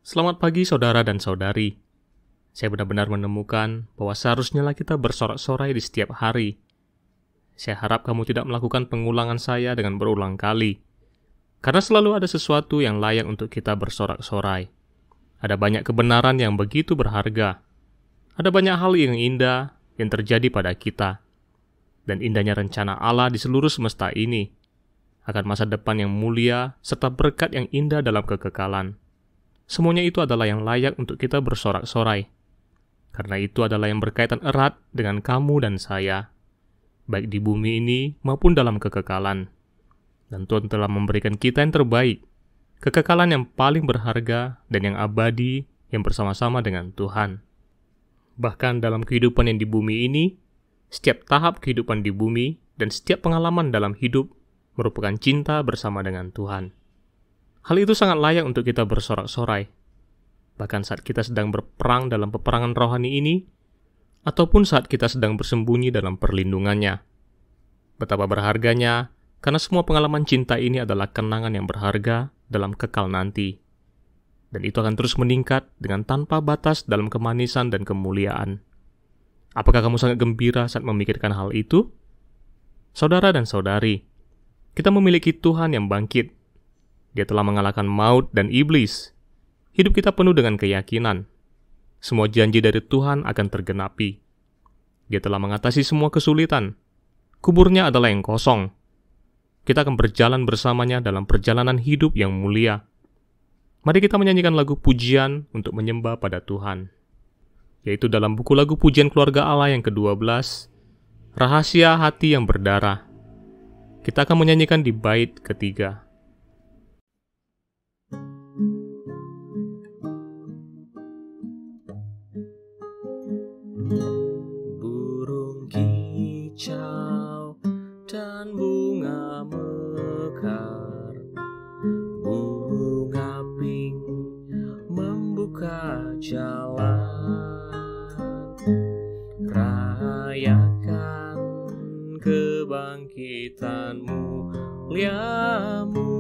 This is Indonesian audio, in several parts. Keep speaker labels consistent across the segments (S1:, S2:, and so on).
S1: Selamat pagi saudara dan saudari. Saya benar-benar menemukan bahwa seharusnya kita bersorak-sorai di setiap hari. Saya harap kamu tidak melakukan pengulangan saya dengan berulang kali. Karena selalu ada sesuatu yang layak untuk kita bersorak-sorai. Ada banyak kebenaran yang begitu berharga. Ada banyak hal yang indah yang terjadi pada kita. Dan indahnya rencana Allah di seluruh semesta ini akan masa depan yang mulia serta berkat yang indah dalam kekekalan. Semuanya itu adalah yang layak untuk kita bersorak-sorai. Karena itu adalah yang berkaitan erat dengan kamu dan saya, baik di bumi ini maupun dalam kekekalan. Dan Tuhan telah memberikan kita yang terbaik, kekekalan yang paling berharga dan yang abadi yang bersama-sama dengan Tuhan. Bahkan dalam kehidupan yang di bumi ini, setiap tahap kehidupan di bumi dan setiap pengalaman dalam hidup merupakan cinta bersama dengan Tuhan. Hal itu sangat layak untuk kita bersorak-sorai. Bahkan saat kita sedang berperang dalam peperangan rohani ini, ataupun saat kita sedang bersembunyi dalam perlindungannya. Betapa berharganya, karena semua pengalaman cinta ini adalah kenangan yang berharga dalam kekal nanti. Dan itu akan terus meningkat dengan tanpa batas dalam kemanisan dan kemuliaan. Apakah kamu sangat gembira saat memikirkan hal itu? Saudara dan saudari, kita memiliki Tuhan yang bangkit. Dia telah mengalahkan maut dan iblis. Hidup kita penuh dengan keyakinan. Semua janji dari Tuhan akan tergenapi. Dia telah mengatasi semua kesulitan. Kuburnya adalah yang kosong. Kita akan berjalan bersamanya dalam perjalanan hidup yang mulia. Mari kita menyanyikan lagu pujian untuk menyembah pada Tuhan. Yaitu dalam buku lagu pujian keluarga Allah yang ke-12, Rahasia Hati yang Berdarah. Kita akan menyanyikan di bait ketiga.
S2: Burung kicau dan bunga mekar, bunga pink membuka jalan, rayakan kebangkitan-Mu, muliamu,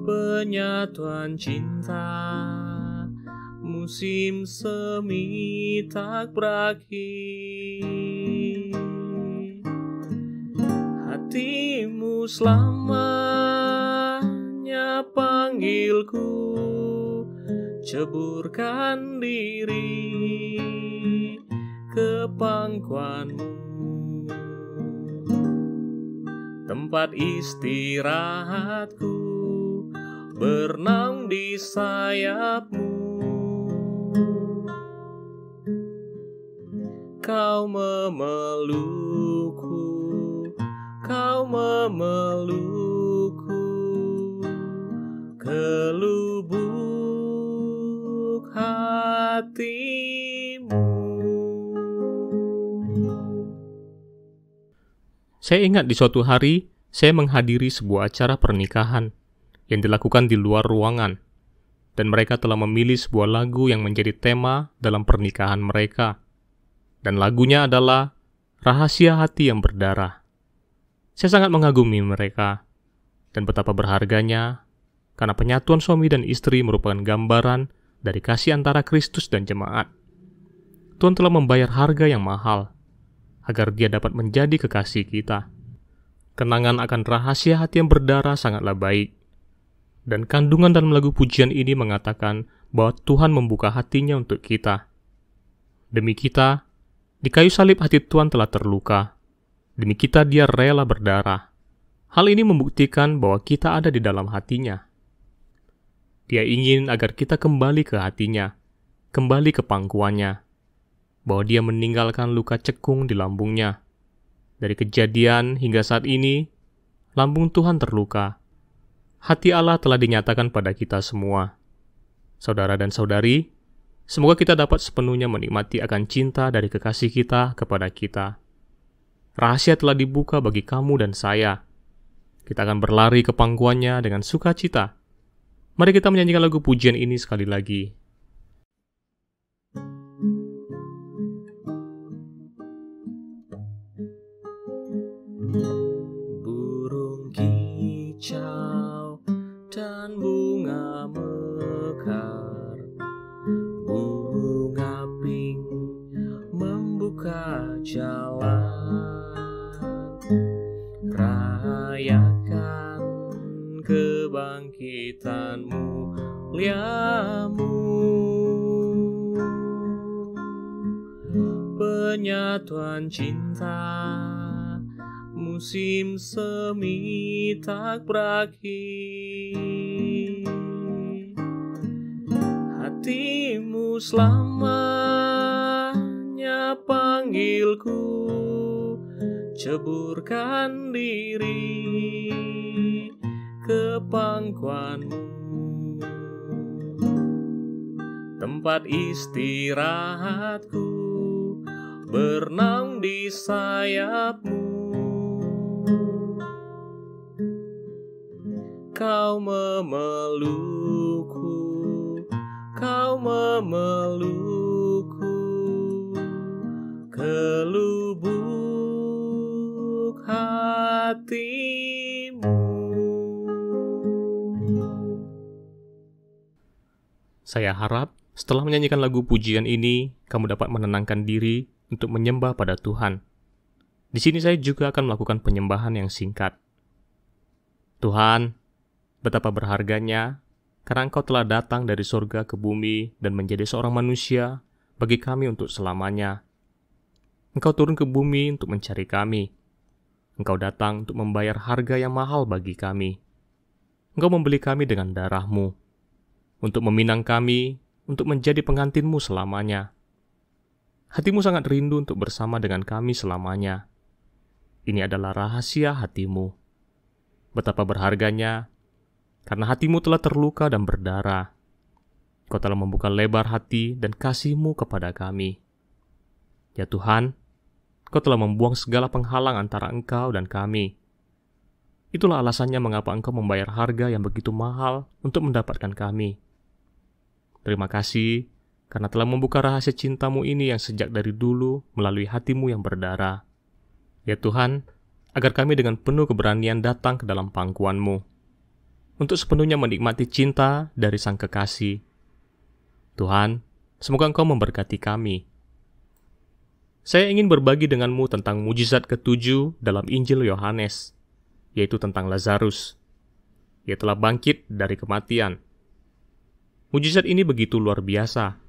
S2: penyatuan cinta. Musim semi tak berakhir, hatimu selamanya panggilku, ceburkan diri ke pangkuanmu, tempat istirahatku, bernaung di sayapmu. Kau memelukku, kau memelukku ke lubuk hatimu.
S1: Saya ingat di suatu hari, saya menghadiri sebuah acara pernikahan yang dilakukan di luar ruangan. Dan mereka telah memilih sebuah lagu yang menjadi tema dalam pernikahan mereka. Dan lagunya adalah Rahasia Hati yang Berdarah. Saya sangat mengagumi mereka, dan betapa berharganya, karena penyatuan suami dan istri merupakan gambaran dari kasih antara Kristus dan jemaat. Tuhan telah membayar harga yang mahal, agar Dia dapat menjadi kekasih kita. Kenangan akan rahasia hati yang berdarah sangatlah baik. Dan kandungan dalam lagu pujian ini mengatakan bahwa Tuhan membuka hatinya untuk kita. Demi kita, di kayu salib hati Tuhan telah terluka. Demi kita Dia rela berdarah. Hal ini membuktikan bahwa kita ada di dalam hatinya. Dia ingin agar kita kembali ke hatinya, kembali ke pangkuannya, bahwa Dia meninggalkan luka cekung di lambungnya. Dari kejadian hingga saat ini, lambung Tuhan terluka. Hati Allah telah dinyatakan pada kita semua. Saudara dan saudari, semoga kita dapat sepenuhnya menikmati akan cinta dari kekasih kita kepada kita. Rahasia telah dibuka bagi kamu dan saya. Kita akan berlari ke pangkuannya dengan sukacita. Mari kita menyanyikan lagu pujian ini sekali lagi.
S2: Burung kicau dan bunga mekar, bunga pink membuka jalan. Rayakan kebangkitan-Mu, muliamu, penyatuan cinta, musim semi tak berakhir. Hati-Mu selamanya panggilku, ceburkan diri ke pangkuan-Mu, tempat istirahatku, bernaung di sayap-Mu. Kau memelukku, Kau memelukku ke lubuk hati-Mu.
S1: Saya harap setelah menyanyikan lagu pujian ini, kamu dapat menenangkan diri untuk menyembah pada Tuhan. Di sini saya juga akan melakukan penyembahan yang singkat. Tuhan, betapa berharganya karena Engkau telah datang dari surga ke bumi dan menjadi seorang manusia bagi kami untuk selamanya. Engkau turun ke bumi untuk mencari kami. Engkau datang untuk membayar harga yang mahal bagi kami. Engkau membeli kami dengan darah-Mu, untuk meminang kami, untuk menjadi pengantin-Mu selamanya. Hati-Mu sangat rindu untuk bersama dengan kami selamanya. Ini adalah rahasia hati-Mu. Betapa berharganya, karena hati-Mu telah terluka dan berdarah. Kau telah membuka lebar hati dan kasih-Mu kepada kami. Ya Tuhan, Kau telah membuang segala penghalang antara Engkau dan kami. Itulah alasannya mengapa Engkau membayar harga yang begitu mahal untuk mendapatkan kami. Terima kasih, karena telah membuka rahasia cinta-Mu ini yang sejak dari dulu melalui hati-Mu yang berdarah. Ya Tuhan, agar kami dengan penuh keberanian datang ke dalam pangkuan-Mu, untuk sepenuhnya menikmati cinta dari Sang Kekasih. Tuhan, semoga Engkau memberkati kami. Saya ingin berbagi denganmu tentang mujizat ke-7 dalam Injil Yohanes, yaitu tentang Lazarus. Ia telah bangkit dari kematian. Mujizat ini begitu luar biasa,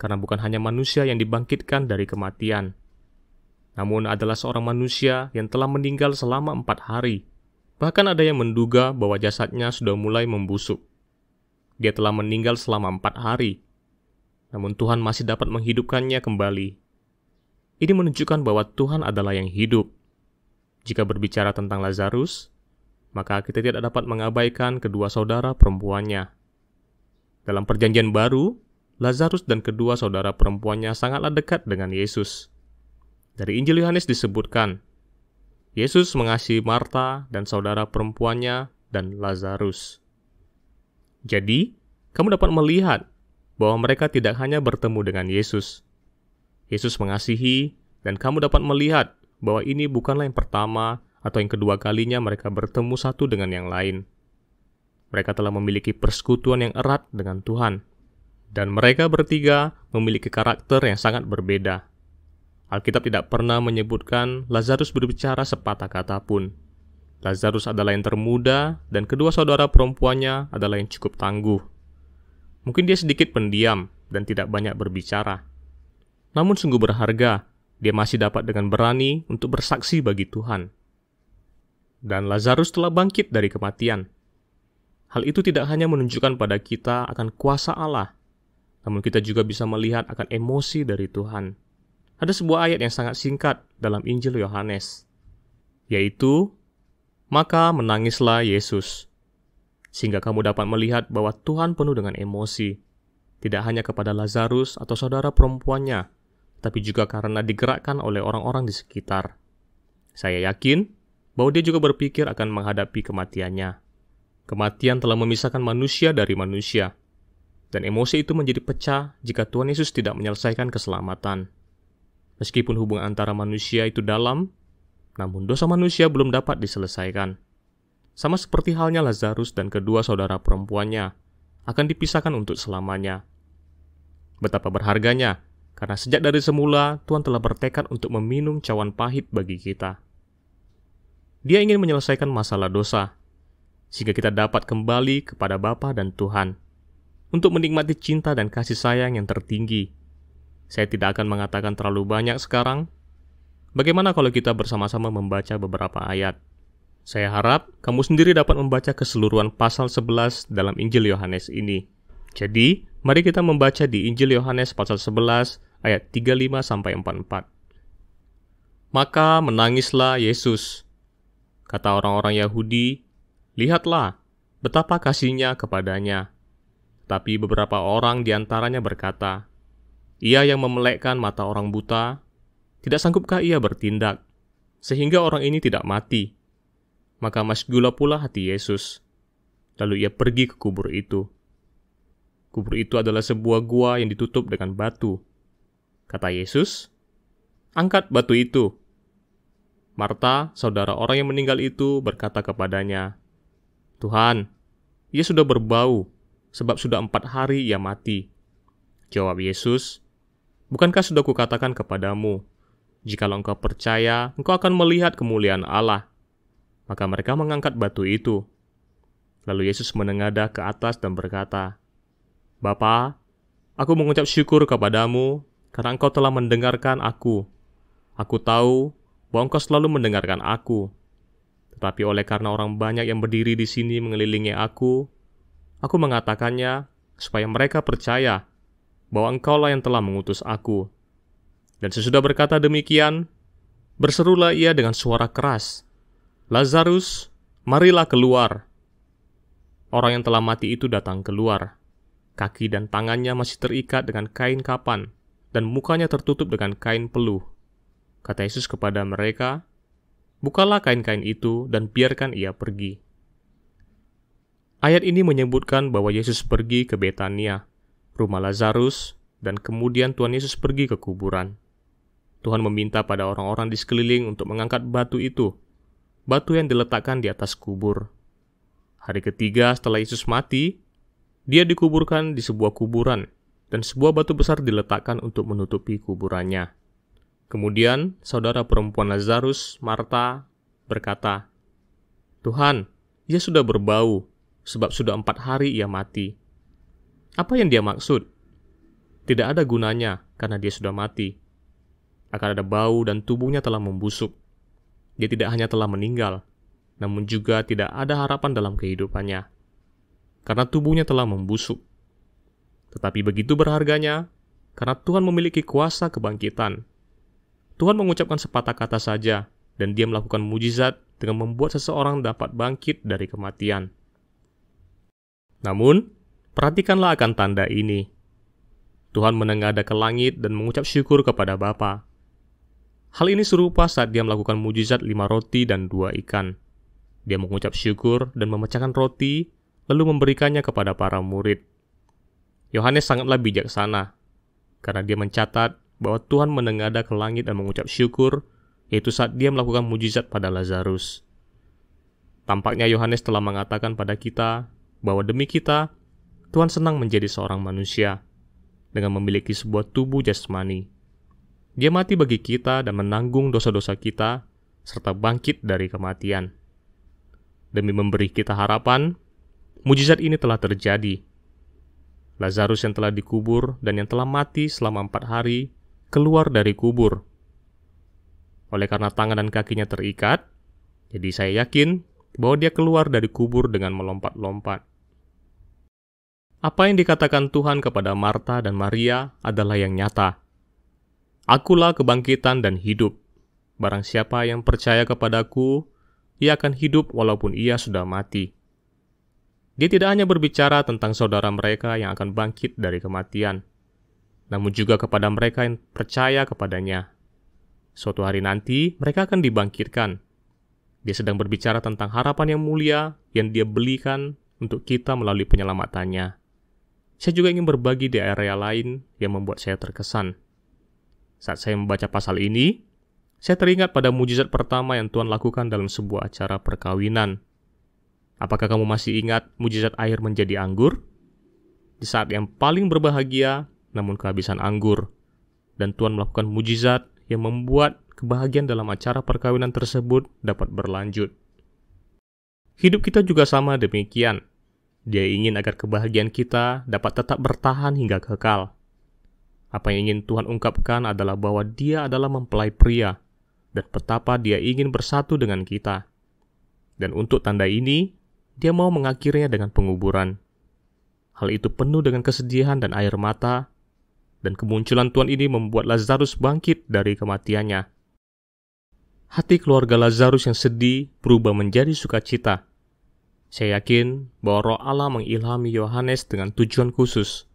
S1: karena bukan hanya manusia yang dibangkitkan dari kematian, namun adalah seorang manusia yang telah meninggal selama 4 hari. Bahkan ada yang menduga bahwa jasadnya sudah mulai membusuk. Dia telah meninggal selama 4 hari, namun Tuhan masih dapat menghidupkannya kembali. Ini menunjukkan bahwa Tuhan adalah yang hidup. Jika berbicara tentang Lazarus, maka kita tidak dapat mengabaikan kedua saudara perempuannya. Dalam Perjanjian Baru, Lazarus dan kedua saudara perempuannya sangatlah dekat dengan Yesus. Dari Injil Yohanes disebutkan, Yesus mengasihi Marta dan saudara perempuannya dan Lazarus. Jadi, kamu dapat melihat bahwa mereka tidak hanya bertemu dengan Yesus. Yesus mengasihi, dan kamu dapat melihat bahwa ini bukanlah yang pertama atau yang kedua kalinya mereka bertemu satu dengan yang lain. Mereka telah memiliki persekutuan yang erat dengan Tuhan, dan mereka bertiga memiliki karakter yang sangat berbeda. Alkitab tidak pernah menyebutkan Lazarus berbicara sepatah kata pun. Lazarus adalah yang termuda, dan kedua saudara perempuannya adalah yang cukup tangguh. Mungkin dia sedikit pendiam dan tidak banyak berbicara. Namun sungguh berharga, dia masih dapat dengan berani untuk bersaksi bagi Tuhan. Dan Lazarus telah bangkit dari kematian. Hal itu tidak hanya menunjukkan pada kita akan kuasa Allah, namun kita juga bisa melihat akan emosi dari Tuhan. Ada sebuah ayat yang sangat singkat dalam Injil Yohanes, yaitu, "Maka menangislah Yesus," sehingga kamu dapat melihat bahwa Tuhan penuh dengan emosi, tidak hanya kepada Lazarus atau saudara perempuannya, tapi juga karena digerakkan oleh orang-orang di sekitar. Saya yakin bahwa dia juga berpikir akan menghadapi kematiannya. Kematian telah memisahkan manusia dari manusia, dan emosi itu menjadi pecah jika Tuhan Yesus tidak menyelesaikan keselamatan. Meskipun hubungan antara manusia itu dalam, namun dosa manusia belum dapat diselesaikan. sama seperti halnya Lazarus dan kedua saudara perempuannya, akan dipisahkan untuk selamanya. Betapa berharganya, karena sejak dari semula Tuhan telah bertekad untuk meminum cawan pahit bagi kita. Dia ingin menyelesaikan masalah dosa, sehingga kita dapat kembali kepada Bapa dan Tuhan, untuk menikmati cinta dan kasih sayang yang tertinggi. Saya tidak akan mengatakan terlalu banyak sekarang. Bagaimana kalau kita bersama-sama membaca beberapa ayat? Saya harap kamu sendiri dapat membaca keseluruhan pasal 11 dalam Injil Yohanes ini. Jadi, mari kita membaca di Injil Yohanes pasal 11 ayat 35-44. Maka menangislah Yesus. Kata orang-orang Yahudi, "Lihatlah, betapa kasihnya kepadanya." Tapi beberapa orang di antaranya berkata, "Ia yang memelekkan mata orang buta, tidak sanggupkah ia bertindak, sehingga orang ini tidak mati?" Maka masgula pula hati Yesus. Lalu ia pergi ke kubur itu. Kubur itu adalah sebuah gua yang ditutup dengan batu. Kata Yesus, "Angkat batu itu." Marta, saudara orang yang meninggal itu, berkata kepadanya, "Tuhan, ia sudah berbau, sebab sudah 4 hari ia mati." Jawab Yesus, "Bukankah sudah kukatakan kepadamu, jikalau engkau percaya, engkau akan melihat kemuliaan Allah?" Maka mereka mengangkat batu itu. Lalu Yesus menengadah ke atas dan berkata, "Bapa, aku mengucap syukur kepadamu karena engkau telah mendengarkan aku. Aku tahu bahwa engkau selalu mendengarkan aku. Tetapi oleh karena orang banyak yang berdiri di sini mengelilingi aku mengatakannya supaya mereka percaya bahwa engkaulah yang telah mengutus aku." Dan sesudah berkata demikian, berserulah ia dengan suara keras, "Lazarus, marilah keluar." Orang yang telah mati itu datang keluar. Kaki dan tangannya masih terikat dengan kain kapan, dan mukanya tertutup dengan kain peluh. Kata Yesus kepada mereka, "Bukalah kain-kain itu dan biarkan ia pergi." Ayat ini menyebutkan bahwa Yesus pergi ke Betania, rumah Lazarus, dan kemudian Tuhan Yesus pergi ke kuburan. Tuhan meminta pada orang-orang di sekeliling untuk mengangkat batu itu, batu yang diletakkan di atas kubur. Hari ketiga setelah Yesus mati, dia dikuburkan di sebuah kuburan, dan sebuah batu besar diletakkan untuk menutupi kuburannya. Kemudian, saudara perempuan Lazarus, Marta, berkata, "Tuhan, ia sudah berbau, sebab sudah 4 hari ia mati." Apa yang dia maksud? Tidak ada gunanya, karena dia sudah mati. Akan ada bau dan tubuhnya telah membusuk. Dia tidak hanya telah meninggal, namun juga tidak ada harapan dalam kehidupannya, karena tubuhnya telah membusuk. Tetapi begitu berharganya, karena Tuhan memiliki kuasa kebangkitan. Tuhan mengucapkan sepatah kata saja, dan dia melakukan mujizat dengan membuat seseorang dapat bangkit dari kematian. Namun, perhatikanlah akan tanda ini. Tuhan menengadah ke langit dan mengucap syukur kepada Bapa. Hal ini serupa saat dia melakukan mujizat 5 roti dan 2 ikan. Dia mengucap syukur dan memecahkan roti, lalu memberikannya kepada para murid. Yohanes sangatlah bijaksana, karena dia mencatat bahwa Tuhan menengadah ke langit dan mengucap syukur, yaitu saat dia melakukan mujizat pada Lazarus. Tampaknya Yohanes telah mengatakan pada kita bahwa demi kita, Tuhan senang menjadi seorang manusia, dengan memiliki sebuah tubuh jasmani. Dia mati bagi kita dan menanggung dosa-dosa kita, serta bangkit dari kematian. Demi memberi kita harapan, mujizat ini telah terjadi. Lazarus yang telah dikubur dan yang telah mati selama 4 hari, keluar dari kubur. Oleh karena tangan dan kakinya terikat, jadi saya yakin bahwa dia keluar dari kubur dengan melompat-lompat. Apa yang dikatakan Tuhan kepada Marta dan Maria adalah yang nyata. "Akulah kebangkitan dan hidup. Barang siapa yang percaya kepadaku, ia akan hidup walaupun ia sudah mati." Dia tidak hanya berbicara tentang saudara mereka yang akan bangkit dari kematian, namun juga kepada mereka yang percaya kepadanya. Suatu hari nanti, mereka akan dibangkitkan. Dia sedang berbicara tentang harapan yang mulia yang dia belikan untuk kita melalui penyelamatannya. Saya juga ingin berbagi di area lain yang membuat saya terkesan. Saat saya membaca pasal ini, saya teringat pada mujizat pertama yang Tuhan lakukan dalam sebuah acara perkawinan. Apakah kamu masih ingat mujizat air menjadi anggur? Di saat yang paling berbahagia, namun kehabisan anggur. Dan Tuhan melakukan mujizat yang membuat kebahagiaan dalam acara perkawinan tersebut dapat berlanjut. Hidup kita juga sama demikian. Dia ingin agar kebahagiaan kita dapat tetap bertahan hingga kekal. Apa yang ingin Tuhan ungkapkan adalah bahwa Dia adalah mempelai pria, dan betapa Dia ingin bersatu dengan kita. Dan untuk tanda ini, Dia mau mengakhirinya dengan penguburan. Hal itu penuh dengan kesedihan dan air mata, dan kemunculan Tuhan ini membuat Lazarus bangkit dari kematiannya. Hati keluarga Lazarus yang sedih berubah menjadi sukacita. Saya yakin bahwa Roh Allah mengilhami Yohanes dengan tujuan khusus,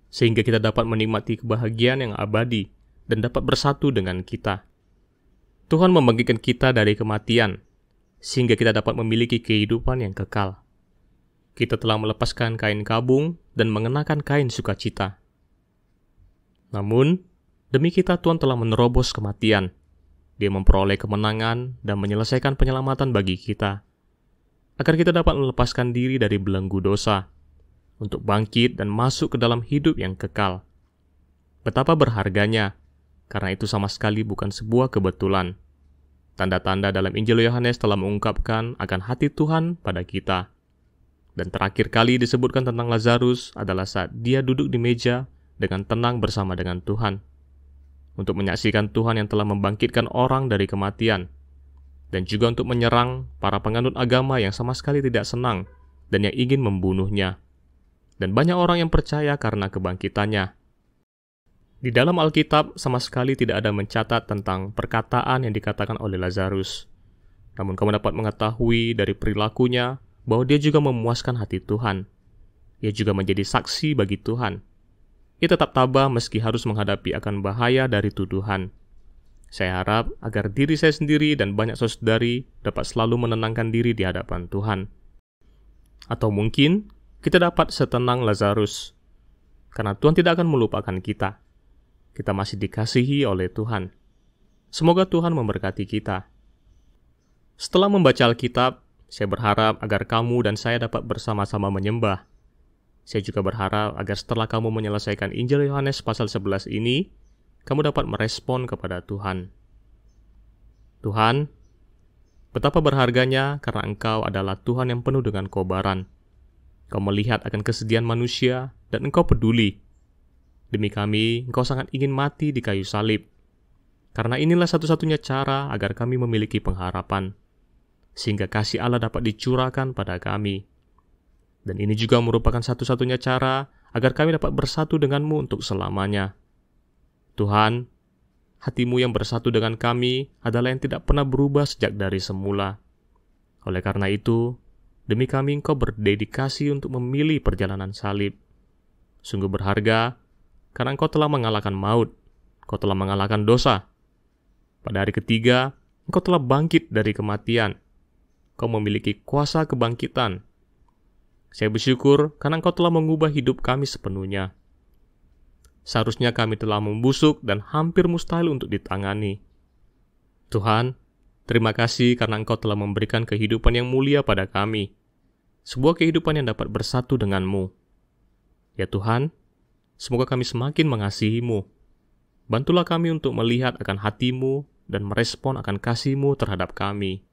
S1: sehingga kita dapat menikmati kebahagiaan yang abadi dan dapat bersatu dengan kita. Tuhan membangkitkan kita dari kematian, sehingga kita dapat memiliki kehidupan yang kekal. Kita telah melepaskan kain kabung dan mengenakan kain sukacita. Namun, demi kita Tuhan telah menerobos kematian. Dia memperoleh kemenangan dan menyelesaikan penyelamatan bagi kita, agar kita dapat melepaskan diri dari belenggu dosa, untuk bangkit dan masuk ke dalam hidup yang kekal. Betapa berharganya, karena itu sama sekali bukan sebuah kebetulan. Tanda-tanda dalam Injil Yohanes telah mengungkapkan akan hati Tuhan pada kita. Dan terakhir kali disebutkan tentang Lazarus adalah saat dia duduk di meja dengan tenang bersama dengan Tuhan, untuk menyaksikan Tuhan yang telah membangkitkan orang dari kematian, dan juga untuk menyerang para penganut agama yang sama sekali tidak senang dan yang ingin membunuhnya. Dan banyak orang yang percaya karena kebangkitannya. Di dalam Alkitab sama sekali tidak ada mencatat tentang perkataan yang dikatakan oleh Lazarus. Namun kamu dapat mengetahui dari perilakunya bahwa dia juga memuaskan hati Tuhan. Ia juga menjadi saksi bagi Tuhan. Ia tetap tabah meski harus menghadapi akan bahaya dari tuduhan. Saya harap agar diri saya sendiri dan banyak saudari dapat selalu menenangkan diri di hadapan Tuhan. Atau mungkin kita dapat setenang Lazarus, karena Tuhan tidak akan melupakan kita. Kita masih dikasihi oleh Tuhan. Semoga Tuhan memberkati kita. Setelah membaca Alkitab, saya berharap agar kamu dan saya dapat bersama-sama menyembah. Saya juga berharap agar setelah kamu menyelesaikan Injil Yohanes pasal 11 ini, kamu dapat merespon kepada Tuhan. Tuhan, betapa berharganya karena Engkau adalah Tuhan yang penuh dengan kobaran. Kau melihat akan kesedihan manusia dan Engkau peduli. Demi kami, Engkau sangat ingin mati di kayu salib. Karena inilah satu-satunya cara agar kami memiliki pengharapan, sehingga kasih Allah dapat dicurahkan pada kami. Dan ini juga merupakan satu-satunya cara agar kami dapat bersatu denganmu untuk selamanya. Tuhan, hatimu yang bersatu dengan kami adalah yang tidak pernah berubah sejak dari semula. Oleh karena itu, demi kami Engkau berdedikasi untuk memilih perjalanan salib. Sungguh berharga, karena Engkau telah mengalahkan maut, Engkau telah mengalahkan dosa. Pada hari ketiga, Engkau telah bangkit dari kematian. Engkau memiliki kuasa kebangkitan. Saya bersyukur karena Engkau telah mengubah hidup kami sepenuhnya. Seharusnya kami telah membusuk dan hampir mustahil untuk ditangani. Tuhan, terima kasih karena Engkau telah memberikan kehidupan yang mulia pada kami. Sebuah kehidupan yang dapat bersatu denganmu. Ya Tuhan, semoga kami semakin mengasihi-Mu. Bantulah kami untuk melihat akan hati-Mu dan merespon akan kasih-Mu terhadap kami.